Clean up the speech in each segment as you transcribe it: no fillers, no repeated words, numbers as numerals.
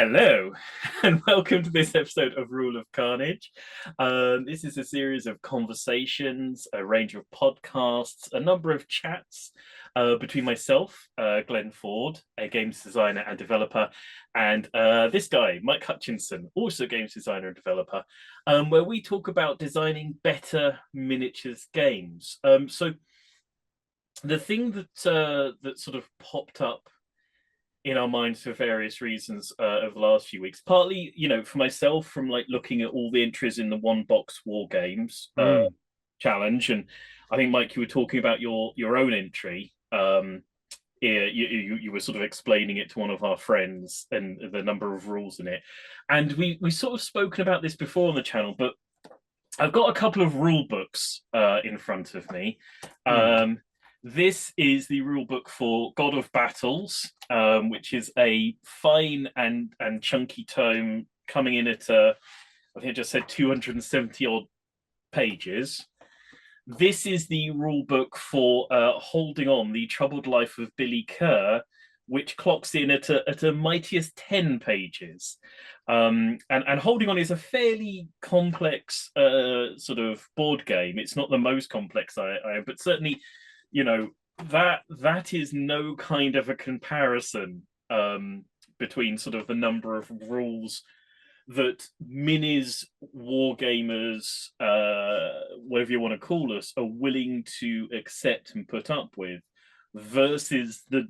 Hello, and welcome to this episode of Rule of Carnage. This is a series of conversations, a range of podcasts, a number of chats between myself, Glenn Ford, a games designer and developer, and this guy, Mike Hutchinson, also games designer and developer, where we talk about designing better miniatures games. So the thing that sort of popped up in our minds for various reasons over the last few weeks. Partly, for myself, from like looking at all the entries in the one box war games Mm. challenge, and I think Mike, you were talking about your own entry. Yeah, you were sort of explaining it to one of our friends and the number of rules in it, and we sort of spoken about this before on the channel, but I've got a couple of rule books in front of me. Mm. This is the rule book for God of Battles, which is a fine and chunky tome coming in at I think I just said 270 odd pages. This is the rule book for Holding On, the Troubled Life of Billy Kerr, which clocks in at a mightiest 10 pages. And Holding On is a fairly complex sort of board game. It's not the most complex but certainly, you know, that is no kind of a comparison between sort of the number of rules that minis, wargamers, whatever you want to call us, are willing to accept and put up with, versus the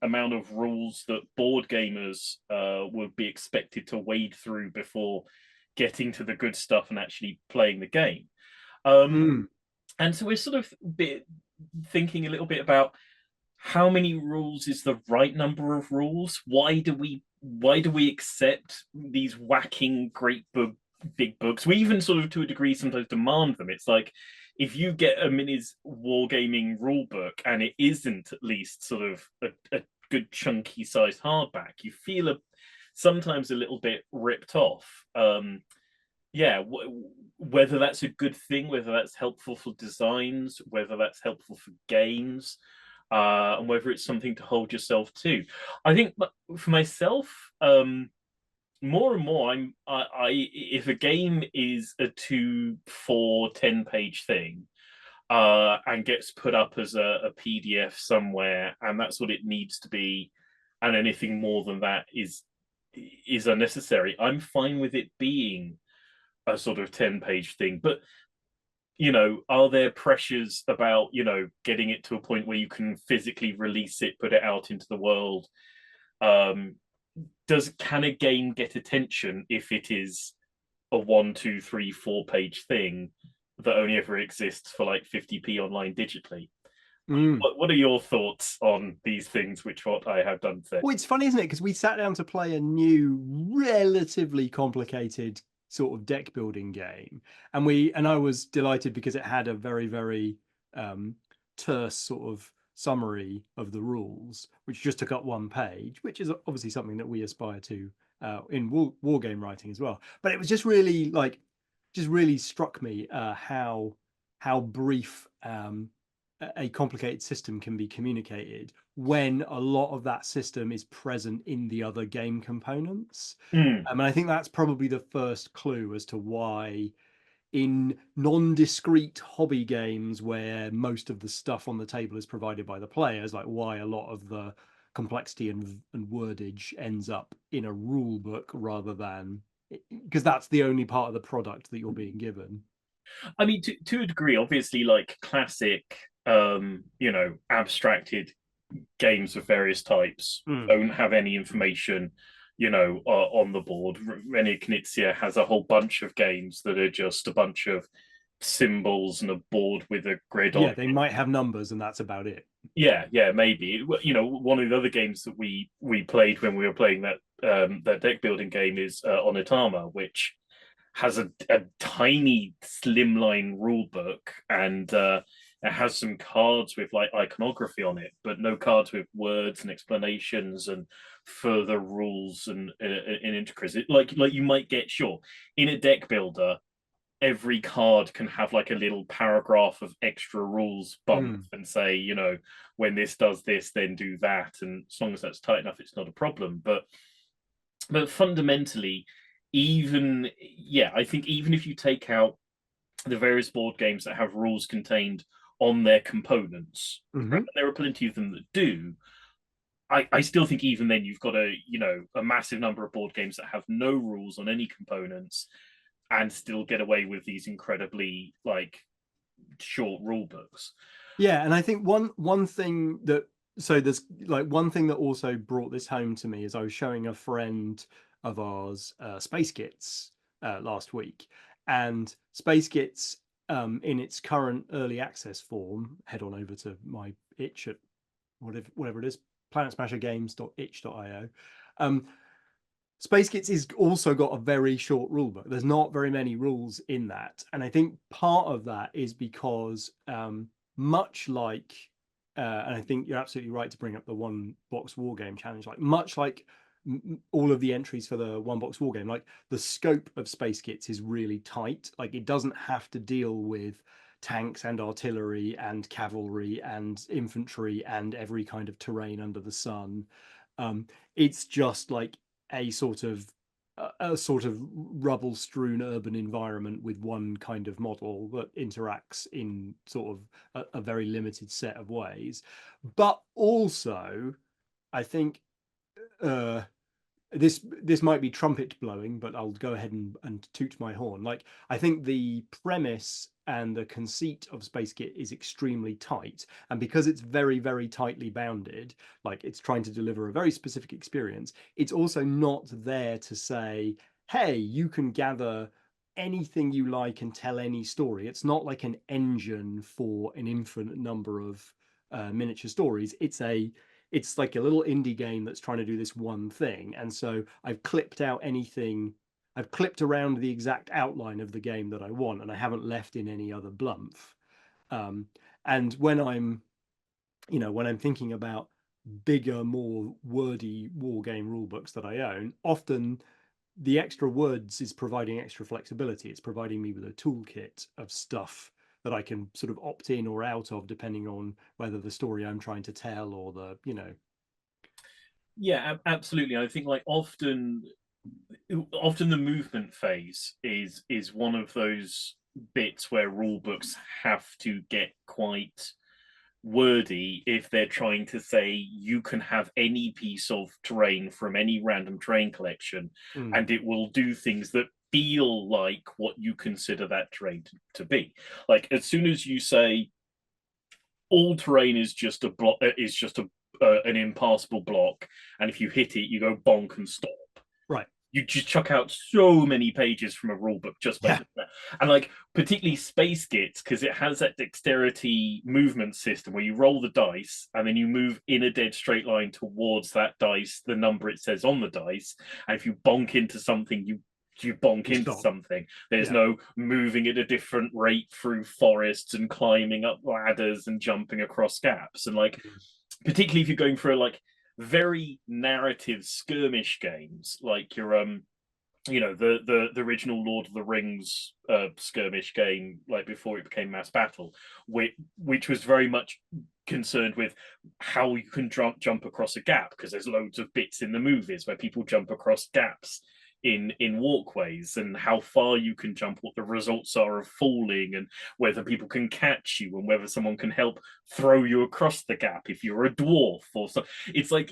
amount of rules that board gamers would be expected to wade through before getting to the good stuff and actually playing the game. Um, Mm. and so we're sort of thinking a little bit about how many rules is the right number of rules. Why do we accept these whacking big books? We even sort of to a degree sometimes demand them. It's like if you get a minis wargaming rule book and it isn't at least sort of a good chunky sized hardback, you feel sometimes a little bit ripped off. Yeah, whether that's a good thing, whether that's helpful for designs, whether that's helpful for games, and whether it's something to hold yourself to. I think for myself, more and more, if a game is a 2, 4, 10 page thing, and gets put up as a PDF somewhere, and that's what it needs to be, and anything more than that is unnecessary. I'm fine with it being a sort of 10 page thing, but are there pressures about, getting it to a point where you can physically release it, put it out into the world? Um, can a game get attention if it is a 1, 2, 3, 4 page thing that only ever exists for like 50p online digitally? Mm. What are your thoughts on these things, which what I have done today? Well, it's funny, isn't it? Because we sat down to play a new, relatively complicated sort of deck building game, and I was delighted because it had a very, very um, terse sort of summary of the rules, which just took up one page, which is obviously something that we aspire to in war game writing as well. But it was just really just really struck me how brief a complicated system can be communicated when a lot of that system is present in the other game components. Mm. And I think that's probably the first clue as to why in non-discrete hobby games where most of the stuff on the table is provided by the players, like why a lot of the complexity and wordage ends up in a rule book rather than, because that's the only part of the product that you're being given. I mean, to a degree, obviously, like classic, abstracted games of various types Mm. don't have any information, on the board. Rene Knizia has a whole bunch of games that are just a bunch of symbols and a board with a grid on Yeah, it. they might have numbers and that's about it. Yeah, maybe. One of the other games that we played when we were playing that deck building game is Onitama, which has a tiny slimline rule book, and it has some cards with like iconography on it, but no cards with words and explanations and further rules and intricacies. Like you might get, sure, in a deck builder, every card can have like a little paragraph of extra rules bump Mm. and say, when this does this, then do that, and as long as that's tight enough, it's not a problem. But but fundamentally, even yeah, I think even if you take out the various board games that have rules contained on their components, Hmm. there are plenty of them that do. I still think even then you've got a massive number of board games that have no rules on any components and still get away with these incredibly like short rule books. Yeah, and I think one thing that, so there's like one thing that also brought this home to me is I was showing a friend of ours Space Kits last week, and Space Kits in its current early access form, head on over to my itch at whatever it is, planetsmashergames.itch.io. Space Kits is also got a very short rule book. There's not very many rules in that, and I think part of that is because much like, and I think you're absolutely right to bring up the one box war game challenge. Like much like all of the entries for the one box war game, like the scope of Space Kits is really tight. Like it doesn't have to deal with tanks and artillery and cavalry and infantry and every kind of terrain under the sun. Um, it's just like a sort of rubble strewn urban environment with one kind of model that interacts in sort of a very limited set of ways. But also I think uh this might be trumpet blowing, but I'll go ahead and toot my horn. Like I think the premise and the conceit of Space Kit is extremely tight, and because it's very, very tightly bounded, like it's trying to deliver a very specific experience, it's also not there to say, hey, you can gather anything you like and tell any story. It's not like an engine for an infinite number of miniature stories. It's like a little indie game that's trying to do this one thing. And so I've clipped out anything, I've clipped around the exact outline of the game that I want, and I haven't left in any other blumph. Um, and when I'm thinking about bigger, more wordy war game rule books that I own, often the extra words is providing extra flexibility. It's providing me with a toolkit of stuff that I can sort of opt in or out of depending on whether the story I'm trying to tell or the. Yeah, absolutely. I think like often the movement phase is one of those bits where rule books have to get quite wordy if they're trying to say you can have any piece of terrain from any random terrain collection Mm. and it will do things that feel like what you consider that terrain to be. Like as soon as you say all terrain is just a block, is just a an impassable block, and if you hit it you go bonk and stop, Right. you just chuck out so many pages from a rule book just by Yeah. doing that. And like particularly Space Gits, because it has that dexterity movement system where you roll the dice and then you move in a dead straight line towards that dice, the number it says on the dice. And if you bonk into something, you bonk You into stop. something. There's Yeah. no moving at a different rate through forests and climbing up ladders and jumping across gaps. And like Mm. particularly if you're going for like very narrative skirmish games like your the original Lord of the Rings skirmish game, like before it became Mass Battle, which was very much concerned with how you can jump across a gap, because there's loads of bits in the movies where people jump across gaps in walkways, and how far you can jump, what the results are of falling, and whether people can catch you, and whether someone can help throw you across the gap if you're a dwarf or so. It's like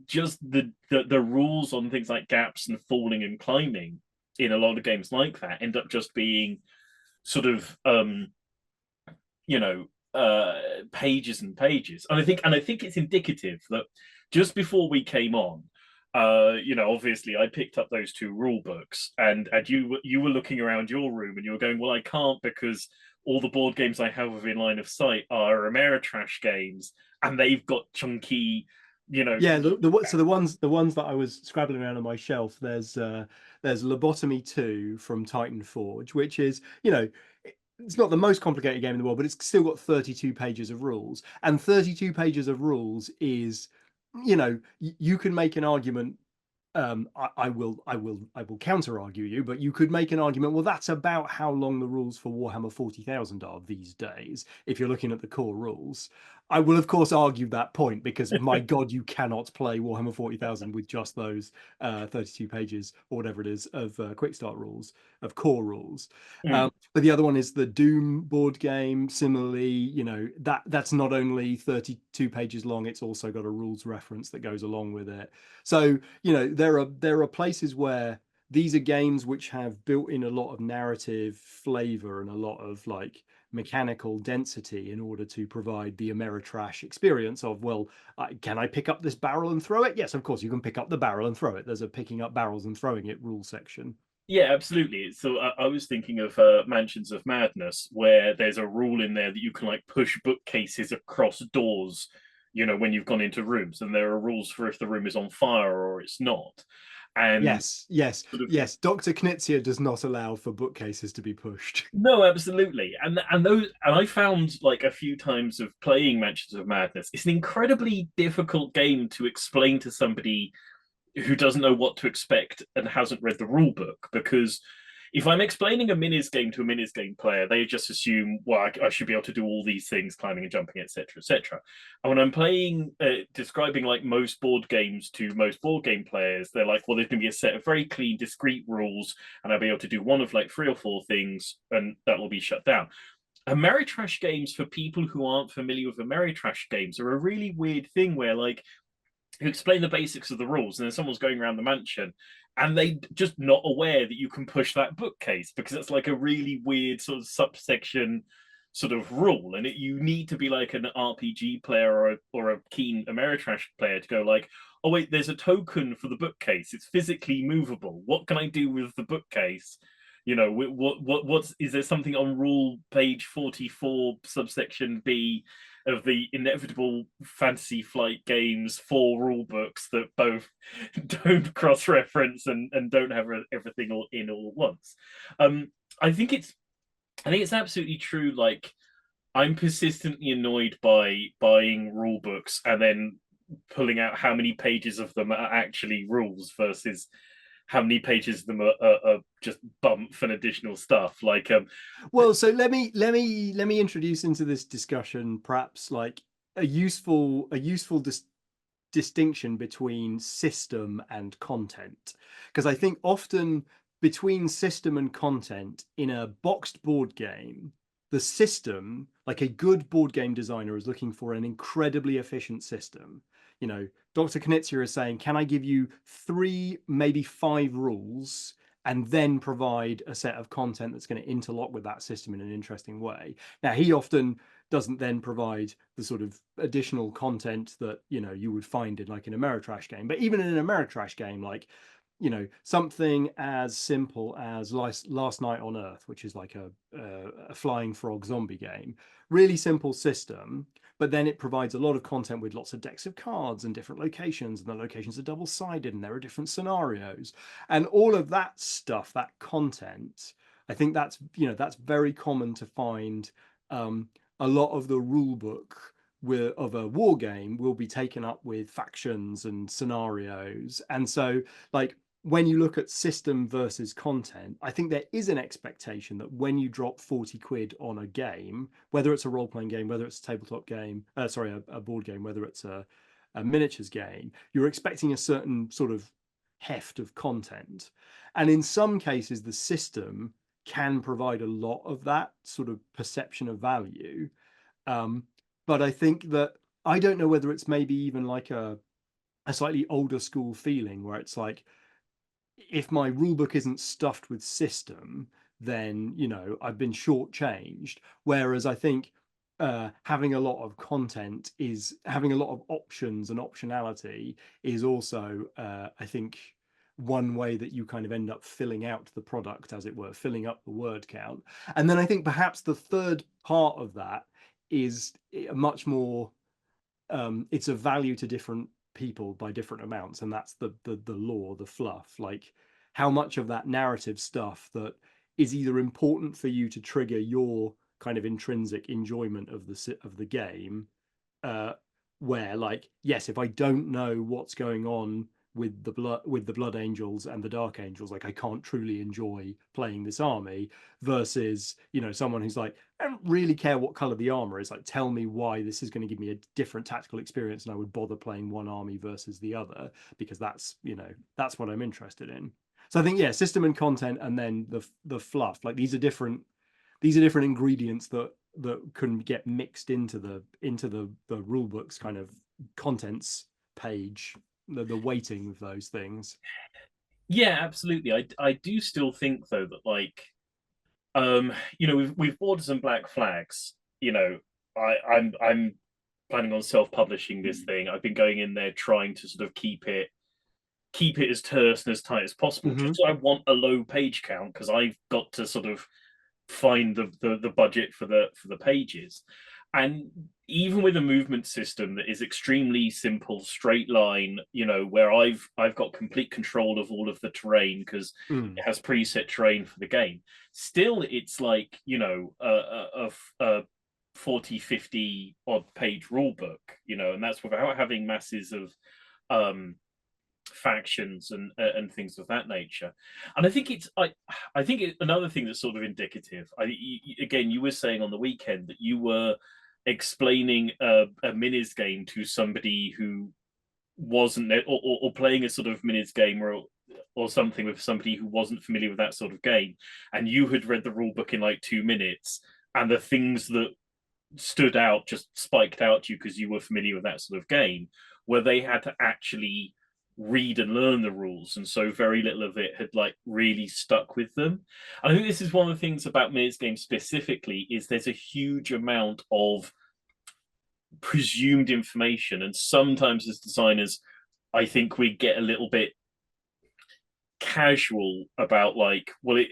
just the rules on things like gaps and falling and climbing in a lot of games like that end up just being sort of you know pages and pages. And I think it's indicative that just before we came on, obviously I picked up those two rule books, and you were looking around your room and you were going, well, I can't, because all the board games I have within line of sight are Ameritrash games, and they've got chunky, you know. Yeah, so the ones that I was scrabbling around on my shelf, there's Lobotomy 2 from Titan Forge, which is, it's not the most complicated game in the world, but it's still got 32 pages of rules. And 32 pages of rules is, you can make an argument. I will counter argue you, but you could make an argument. Well, that's about how long the rules for Warhammer 40,000 are these days, if you're looking at the core rules. I will, of course, argue that point because, my God, you cannot play Warhammer 40,000 with just those 32 pages or whatever it is of quick start rules, of core rules. Mm. But the other one is the Doom board game. Similarly, that's not only 32 pages long; it's also got a rules reference that goes along with it. So, there are places where these are games which have built in a lot of narrative flavor and a lot of like mechanical density in order to provide the Ameritrash experience of, well, can I pick up this barrel and throw it? Yes, of course, you can pick up the barrel and throw it. There's a picking up barrels and throwing it rule section. Yeah, absolutely. So I was thinking of Mansions of Madness, where there's a rule in there that you can like push bookcases across doors, when you've gone into rooms, and there are rules for if the room is on fire or it's not. And Yes, yes, sort of yes. Dr. Knizia does not allow for bookcases to be pushed. no, absolutely. And I found like a few times of playing Mansions of Madness, it's an incredibly difficult game to explain to somebody who doesn't know what to expect and hasn't read the rule book, because if I'm explaining a minis game to a minis game player, they just assume, well, I should be able to do all these things, climbing and jumping, etc., etc. And when I'm playing, describing like most board games to most board game players, they're like, well, there's going to be a set of very clean, discrete rules, and I'll be able to do one of like three or four things, and that will be shut down. Ameritrash games, for people who aren't familiar with Ameritrash games, are a really weird thing where like who explain the basics of the rules, and then someone's going around the mansion and they just not aware that you can push that bookcase because it's like a really weird sort of subsection sort of rule, and you need to be like an RPG player or a keen Ameritrash player to go like, oh wait, there's a token for the bookcase. It's physically movable. What can I do with the bookcase? What's is there something on rule page 44 subsection B of the inevitable Fantasy Flight games four rule books that both don't cross reference and don't have everything all in all at once. Um, I think it's I think it's absolutely true. Like I'm persistently annoyed by buying rule books and then pulling out how many pages of them are actually rules versus how many pages of them are just bump and additional stuff. Like Well, so let me introduce into this discussion perhaps like a useful distinction between system and content, because I think often between system and content in a boxed board game, the system, like a good board game designer is looking for an incredibly efficient system. Dr. Knizia is saying, can I give you three, maybe five rules and then provide a set of content that's going to interlock with that system in an interesting way? Now, he often doesn't then provide the sort of additional content that you would find in like an Ameritrash game. But even in an Ameritrash game, like something as simple as Last Night on Earth, which is like a flying frog zombie game, really simple system, but then it provides a lot of content with lots of decks of cards and different locations, and the locations are double-sided and there are different scenarios and all of that stuff, that content. I think that's very common to find. A lot of the rule book of a war game will be taken up with factions and scenarios, and so like when you look at system versus content, I think there is an expectation that when you drop 40 quid on a game, whether it's a role playing game, whether it's a tabletop game, sorry, a board game, whether it's a miniatures game, you're expecting a certain sort of heft of content. And in some cases, the system can provide a lot of that sort of perception of value. Um, but I think that I don't know whether it's maybe even like a slightly older school feeling where it's like, if my rule book isn't stuffed with system, then I've been shortchanged. Whereas I think having a lot of content is having a lot of options, and optionality is also, I think, one way that you kind of end up filling out the product, as it were, filling up the word count. And then I think perhaps the third part of that is much more, it's a value to different people by different amounts, and that's the lore, the fluff, like how much of that narrative stuff that is either important for you to trigger your kind of intrinsic enjoyment of the game, uh where like, yes, if I don't know what's going on with the blood angels and the dark angels, like I can't truly enjoy playing this army, versus, you know, someone who's like, I don't really care what color the armor is, like tell me why this is going to give me a different tactical experience, and I would bother playing one army versus the other, because that's, you know, that's what I'm interested in. So I think, yeah, system and content, and then the fluff, like these are different ingredients that can get mixed into the rule books kind of contents page, the weighting of those things. Yeah, absolutely. I do still think though that like you know, with Borders and Black Flags, you know, I'm planning on self-publishing this thing. I've been going in there trying to sort of keep it as terse and as tight as possible. Mm-hmm. Just so I want a low page count because I've got to sort of find the budget for the pages. And even with a movement system that is extremely simple, straight line, you know, where I've got complete control of all of the terrain because Mm. it has preset terrain for the game. Still, it's like, you know, a 40, 50 odd page rule book, you know, and that's without having masses of um factions and things of that nature. And I think I think another thing that's sort of indicative. Again, you were saying on the weekend that you were explaining a minis game to somebody who wasn't, or playing a sort of minis game or something with somebody who wasn't familiar with that sort of game, and you had read the rule book in like 2 minutes, and the things that stood out just spiked out to you because you were familiar with that sort of game, where they had to actually read and learn the rules, and so very little of it had like really stuck with them. And I think this is one of the things about Mirror's game specifically, is there's a huge amount of presumed information, and sometimes as designers I think we get a little bit casual about like, well,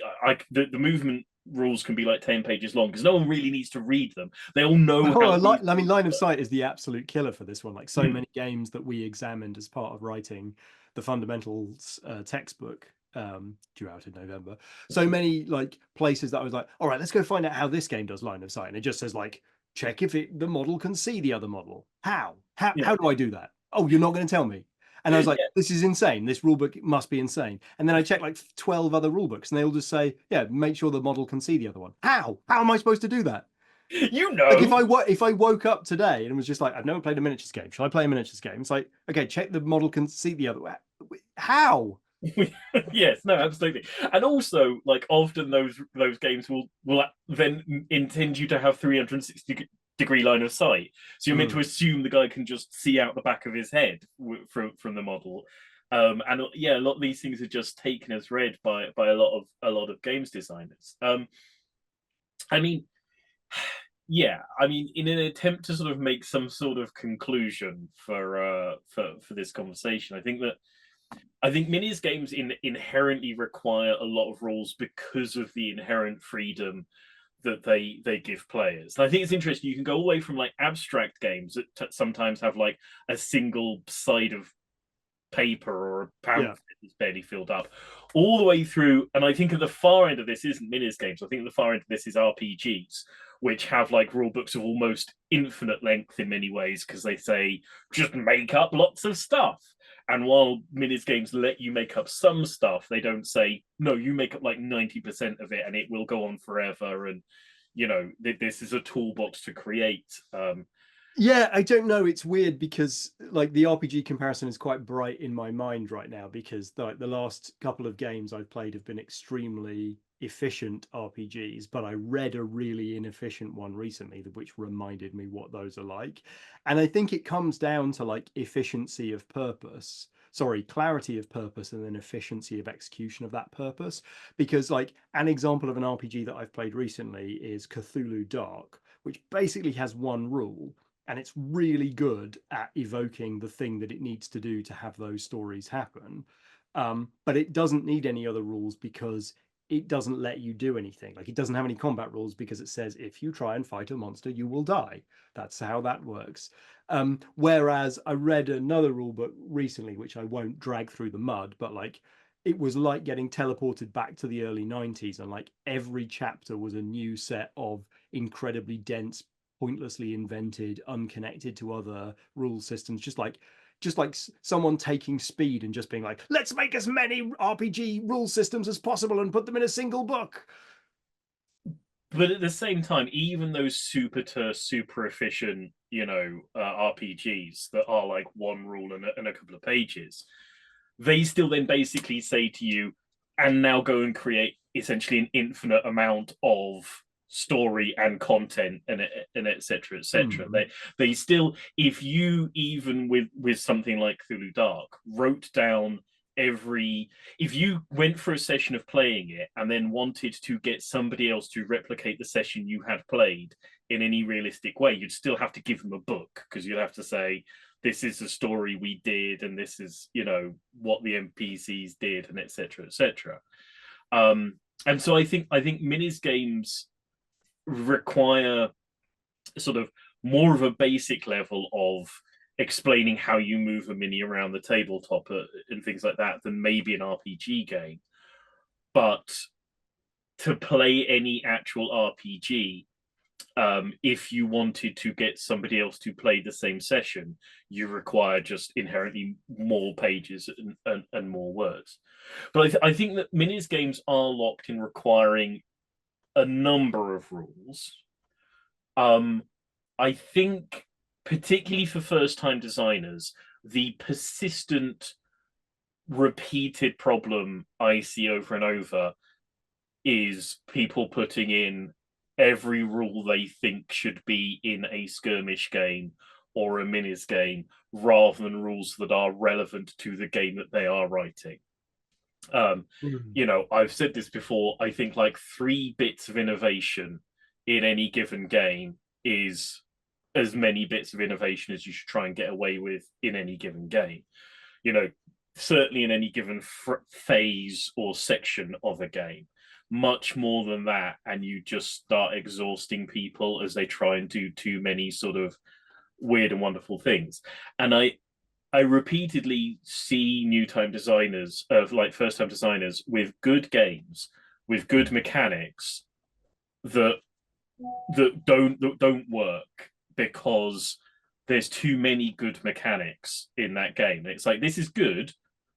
the movement rules can be like 10 pages long because no one really needs to read them. They all know Oh, how these I mean, rules line of work. sight is the absolute killer for this one. Like so Mm. many games that we examined as part of writing the fundamentals textbook, due out in November. So many like places that I was like, all right, let's go find out how this game does line of sight, and it just says like, check if the model can see the other model. How? Yeah. How do I do that? Oh, you're not going to tell me. And I was like, Yeah. this is insane. This rulebook must be insane. And then I checked like 12 other rulebooks, and they all just say, yeah, make sure the model can see the other one. How? How am I supposed to do that? You Like know. if I woke up today and was just like, I've never played a miniatures game. Should I play a miniatures game? It's like, okay, check the model can see the other way. How? Yes, no, absolutely. And also, like, often those games will then intend you to have 360-degree line of sight, so you're meant to Mm. assume the guy can just see out the back of his head from the model. And yeah, a lot of these things are just taken as read by a lot of games designers. I mean, yeah, I mean, in an attempt to sort of make some sort of conclusion for this conversation, I think minis games inherently require a lot of rules because of the inherent freedom that they give players. And I think it's interesting. You can go away from like abstract games that sometimes have like a single side of paper or a Yeah. pamphlet that's barely filled up, all the way through. And I think at the far end of this isn't minis games. I think at the far end of this is RPGs, which have like rule books of almost infinite length in many ways because they say just make up lots of stuff. And while minis games let you make up some stuff, they don't say no. You make up like 90% of it, and it will go on forever. And you know this is a toolbox to create. Yeah, I don't know. It's weird because like the RPG comparison is quite bright in my mind right now, because like the last couple of games I've played have been extremely efficient RPGs, but I read a really inefficient one recently which reminded me what those are like. And I think it comes down to like efficiency of purpose. Sorry, clarity of purpose, and then efficiency of execution of that purpose. Because like an example of an RPG that I've played recently is Cthulhu Dark, which basically has one rule, and it's really good at evoking the thing that it needs to do to have those stories happen. But it doesn't need any other rules because it doesn't let you do anything. Like it doesn't have any combat rules because it says if you try and fight a monster, you will die. That's how that works. Whereas I read another rule book recently, which I won't drag through the mud, but like it was like getting teleported back to the early 90s, and like every chapter was a new set of incredibly dense, pointlessly invented, unconnected to other rule systems, just like just like someone taking speed and just being like, let's make as many RPG rule systems as possible and put them in a single book. But at the same time, even those super terse, super efficient, RPGs that are like one rule and a couple of pages, they still then basically say to you, and now go and create essentially an infinite amount of story and content and etc etc. Mm. They still, if you, even with something like Cthulhu Dark, wrote down every, if you went for a session of playing it and then wanted to get somebody else to replicate the session you had played in any realistic way, you'd still have to give them a book, because you'd have to say, this is the story we did, and this is, what the NPCs did, and etc etc. And so I think minis games require sort of more of a basic level of explaining how you move a mini around the tabletop and things like that than maybe an RPG game. But to play any actual RPG, if you wanted to get somebody else to play the same session, you require just inherently more pages and more words. But I think that minis games are locked in requiring a number of rules. I think, particularly for first time designers, the persistent, repeated problem I see over and over is people putting in every rule they think should be in a skirmish game or a minis game, rather than rules that are relevant to the game that they are writing. Mm. I've said this before. I think like 3 bits of innovation in any given game is as many bits of innovation as you should try and get away with in any given game. You know, certainly in any given phase or section of a game. Much more than that, and you just start exhausting people as they try and do too many sort of weird and wonderful things. And I repeatedly see new time designers, of like first time designers, with good games, with good mechanics that don't work because there's too many good mechanics in that game. It's like, this is good,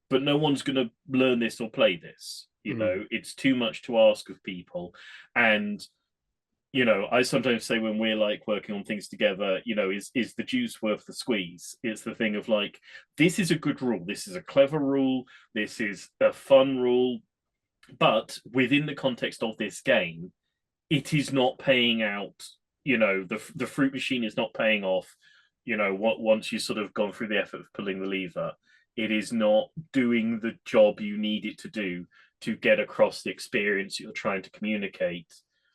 but no one's going to learn this or play this. Mm. It's too much to ask of people. And I sometimes say, when we're like working on things together, is the juice worth the squeeze? It's the thing of like, this is a good rule, this is a clever rule, this is a fun rule, but within the context of this game, it is not paying out. The fruit machine is not paying off. What, once you've sort of gone through the effort of pulling the lever, it is not doing the job you need it to do to get across the experience you're trying to communicate,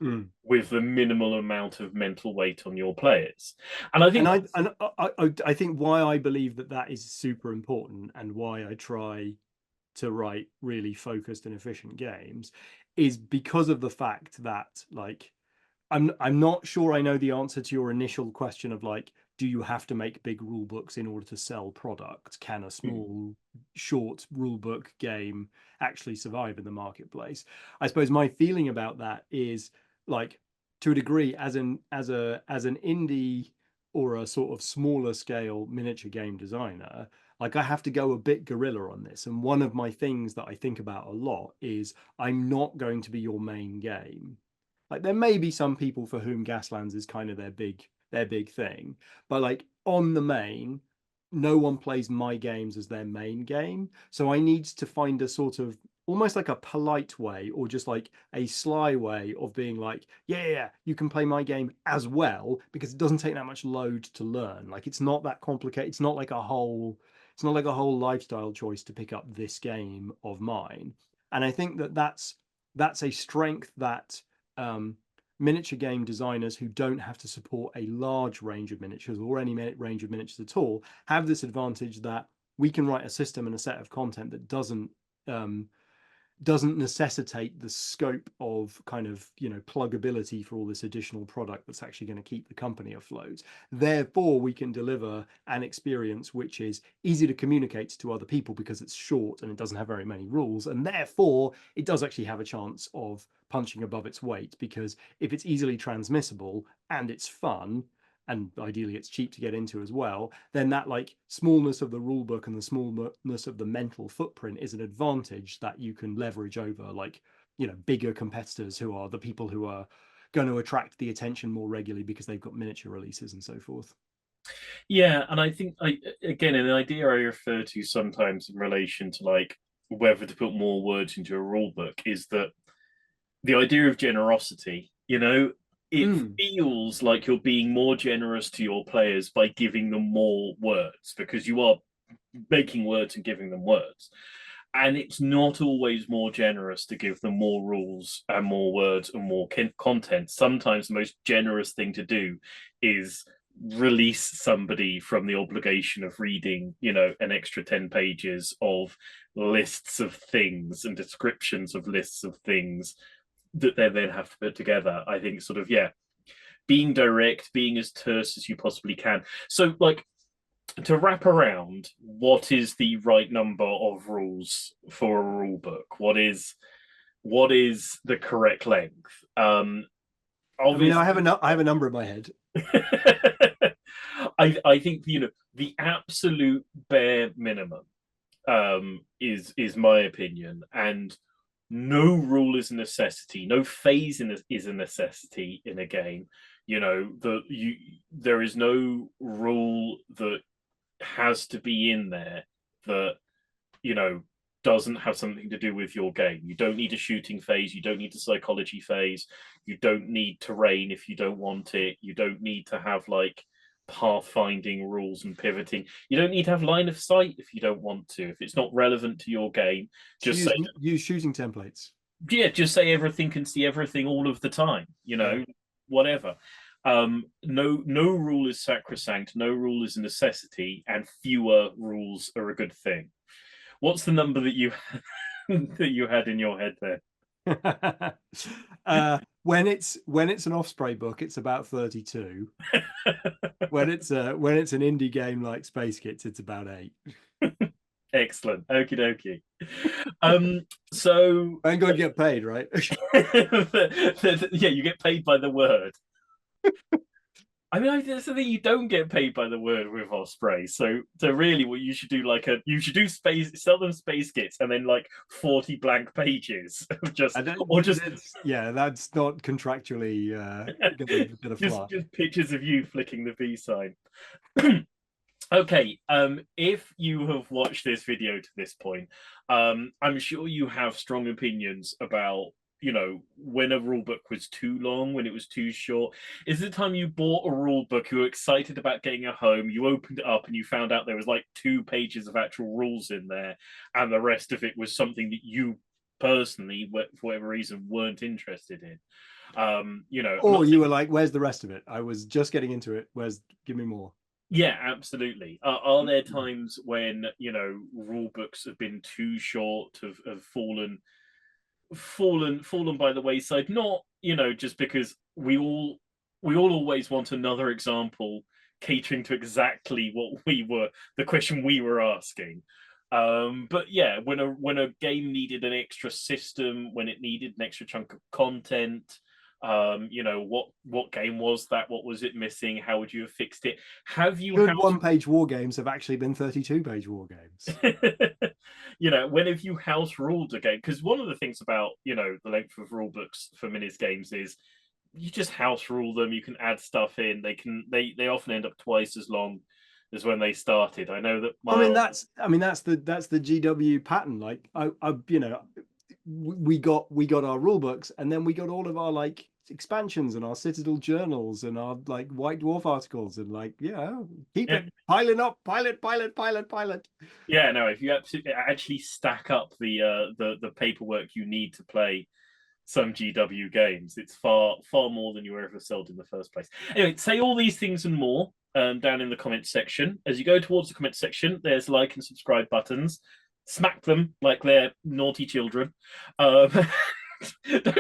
Mm. with the minimal amount of mental weight on your players. And I And think I think why I believe that that is super important, and why I try to write really focused and efficient games, is because of the fact that, like, I'm not sure I know the answer to your initial question of like, do you have to make big rule books in order to sell product? Can a small short rule book game actually survive in the marketplace? I suppose my feeling about that is, like, to a degree, as an indie or a sort of smaller scale miniature game designer, like, I have to go a bit guerrilla on this. And one of my things that I think about a lot is, I'm not going to be your main game. Like, there may be some people for whom Gaslands is kind of their big thing, but like, on the main, no one plays my games as their main game. So I need to find a sort of, almost like a polite way, or just like a sly way of being like, yeah, yeah, you can play my game as well, because it doesn't take that much load to learn. Like, it's not that complicated. It's not like a whole lifestyle choice to pick up this game of mine. And I think that that's a strength that, um, miniature game designers who don't have to support a large range of miniatures, or any range of miniatures at all, have this advantage that we can write a system and a set of content that um, doesn't necessitate the scope of kind of, pluggability for all this additional product that's actually going to keep the company afloat. Therefore, we can deliver an experience which is easy to communicate to other people, because it's short and it doesn't have very many rules, and therefore it does actually have a chance of punching above its weight, because if it's easily transmissible and it's fun, and ideally it's cheap to get into as well, then that like smallness of the rule book and the smallness of the mental footprint is an advantage that you can leverage over like, you know, bigger competitors who are the people who are going to attract the attention more regularly because they've got miniature releases and so forth. Yeah, and I think again an idea I refer to sometimes in relation to like whether to put more words into a rule book is that the idea of generosity, you know, it Mm. feels like you're being more generous to your players by giving them more words because you are making words and giving them words. And it's not always more generous to give them more rules and more words and more content. Sometimes the most generous thing to do is release somebody from the obligation of reading, you know, an extra 10 pages of lists of things and descriptions of lists of things that they then have to put together. I think sort of, yeah, being direct, being as terse as you possibly can. So, like, to wrap around, what is the right number of rules for a rule book? What is the correct length? I mean, Obviously, I have a number in my head. I think you know the absolute bare minimum is my opinion, and no rule is a necessity. No phase is a necessity in a game. You know, there is no rule that has to be in there that you know doesn't have something to do with your game. You don't need a shooting phase. You don't need a psychology phase. You don't need terrain if you don't want it. You don't need to have like pathfinding rules and pivoting. You don't need to have line of sight if you don't want to. If it's not relevant to your game, So just say use shooting templates. yeah, just say everything can see everything all of the time, you Yeah. know, whatever. No rule is sacrosanct, no rule is a necessity, and fewer rules are a good thing. What's the number that you that you had in your head there? When it's an Osprey book, it's about 32. When it's an indie game like Space Kits, it's about 8. Excellent. Okie dokie. So Thank God you get paid, right? yeah, you get paid by the word. I mean, that's the thing. You don't get paid by the word with Osprey. So really, what you should do, you should do sell them space kits, and then like 40 blank pages of just, I don't, or just, yeah, that's not contractually gonna fly. just pictures of you flicking the V sign. Okay, if you have watched this video to this point, I'm sure you have strong opinions about, you know, when a rule book was too long, when it was too short. Is the time you bought a rule book, you were excited about getting it home, you opened it up and you found out there was like 2 pages of actual rules in there, and the rest of it was something that you personally, for whatever reason, weren't interested in. You know, I'm Or not you saying were like, "Where's the rest of it? I was just getting into it. Give me more." yeah, absolutely. Are there times when you know rule books have been too short, have fallen by the wayside? Not you know just because we all always want another example catering to exactly what the question we were asking. But yeah, when a game needed an extra system, when it needed an extra chunk of content, you know what game was that? What was it missing? How would you have fixed it? Have you Good house one-page war games have actually been 32-page war games. you know when have you house ruled a game? Because one of the things about you know the length of rule books for minis games is you just house rule them. You can add stuff in. They often end up twice as long as when they started. I know that I my mean, old that's the GW pattern. Like, you know, we got our rule books, and then we got all of our like expansions and our Citadel journals and our like White Dwarf articles, and like, yeah, keep yeah, it piling up, pilot. yeah no if you actually stack up the paperwork you need to play some GW games. It's far more than you were ever sold in the first place. Anyway, say all these things and more down in the comments section. As you go towards the comment section, there's like and subscribe buttons. Smack them like they're naughty children. Um,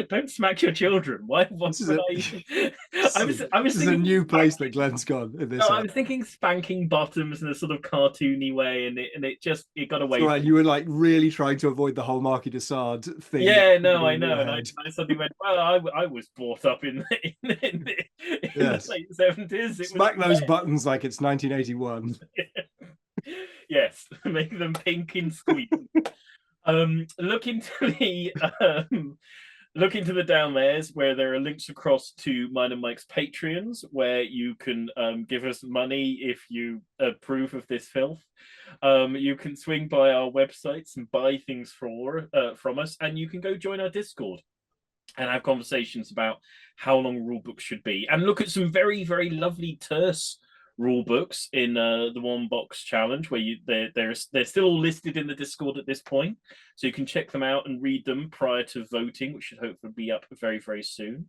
don't smack your children. Why? What This is would a, I? this I was is a thinking new place that Glenn's gone in no, this I app. was thinking spanking bottoms in a sort of cartoony way, and it got away. So you were like really trying to avoid the whole Marquis de Sade thing. Yeah, no, I In know, your and head. I suddenly went, well, I was brought up in the Yes. late 70s. It was Smack those buttons like it's 1981. yes, make them pink and squeak. Look into the look into the down there's where there are links across to mine and Mike's Patreons, where you can give us money if you approve of this filth. You can swing by our websites and buy things from us, and you can go join our Discord and have conversations about how long rule books should be, and look at some very, very lovely terse rule books in the one box challenge, where they're still all listed in the Discord at this point, so you can check them out and read them prior to voting, which should hopefully be up very, very soon.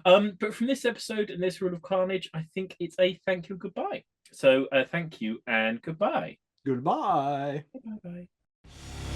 But from this episode and this Rule of Carnage, I think it's a thank you, goodbye. So thank you and goodbye. Goodbye. Bye bye.